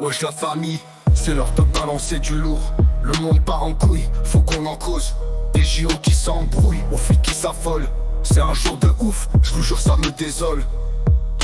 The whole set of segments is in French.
Wesh la famille, c'est l'heure de balancer du lourd. Le monde part en couille, faut qu'on en cause. Des JO qui s'embrouillent, aux filles qui s'affolent. C'est un jour de ouf, je vous jure ça me désole.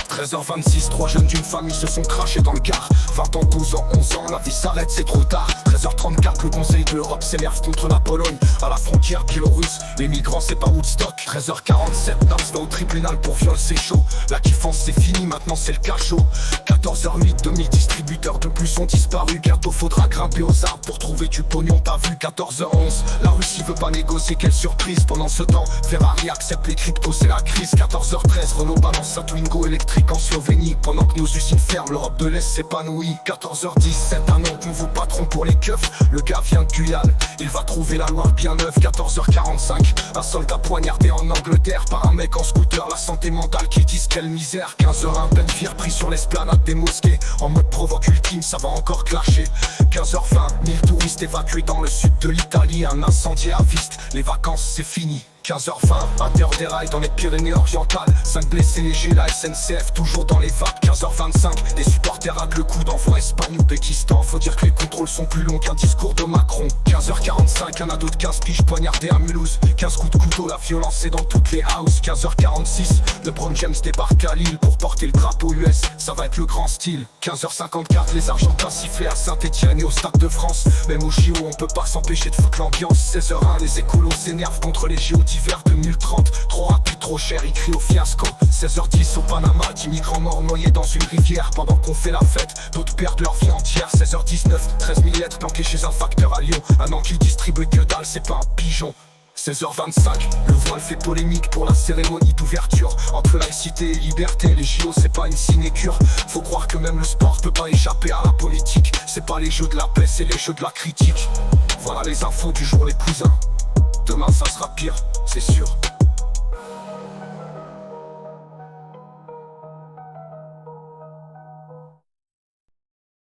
13h26, 3 jeunes d'une famille se sont crachés dans le Gard. 20 ans, 12 ans, 11 ans, la vie s'arrête, c'est trop tard. 13h34, le conseil de l'Europe s'énerve contre la Pologne. À la frontière biélorusse, les migrants c'est pas Woodstock. 13h47, Naps va au tribunal pour viol, c'est chaud. La kiffance c'est fini, maintenant c'est le cachot. 14h08, 2000 distributeurs de plus ont disparu. Bientôt faudra grimper aux arbres pour trouver du pognon, t'as vu. 14h11, la Russie veut pas négocier, quelle surprise. Pendant ce temps, Ferrari accepte les cryptos, c'est la crise. 14h13, Renault balance sa Twingo électrique en Slovénie. Pendant que nos usines ferment, l'Europe de l'Est s'épanouit. 14h17, un nom nouveau patron pour les keufs. Le gars vient de Guyane, il va trouver la Loire bien neuve. 14h45, un soldat poignardé en Angleterre par un mec en scooter. La santé mentale qui disent quelle misère. 15h, un Benfir pris sur l'esplanade des mosquées. En mode provoque ultime, ça va encore clasher. 15h20, 1000 touristes évacués dans le sud de l'Italie. Un incendie à Viste, les vacances c'est fini. 15h20, interdérail dans les Pyrénées-Orientales. 5 blessés légers, la SNCF toujours dans les vagues. 15h25, des supporters règlent le coup d'envoi Espagne-Ouzbékistan. Faut dire que les contrôles sont plus longs qu'un discours de Macron. 15h45, un ado de 15 piges poignardé à Mulhouse. 15 coups de couteau, la violence est dans toutes les houses. 15h46, LeBron James débarque à Lille pour porter le drapeau US, ça va être le grand style. 15h54, les Argentins sifflés à Saint-Etienne et au Stade de France. Même au JO, on peut pas s'empêcher de foutre l'ambiance. 16h01, les écolos s'énervent contre les JO d'hiver 2030. Trop rapide, trop cher, ils crient au fiasco. 16h10 au Panama, 10 migrants morts noyés dans une rivière. Pendant qu'on fait la fête, d'autres perdent leur vie entière. 16h19, 13 000 lettres planquées chez un facteur à Lyon. Un an qui distribue que dalle, c'est pas un pigeon. 16h25, le voile fait polémique pour la cérémonie d'ouverture. Entre laïcité et liberté, les JO c'est pas une sinécure. Faut croire que même le sport peut pas échapper à la politique. C'est pas les jeux de la paix, c'est les jeux de la critique. Voilà les infos du jour les cousins. Demain ça sera pire, c'est sûr.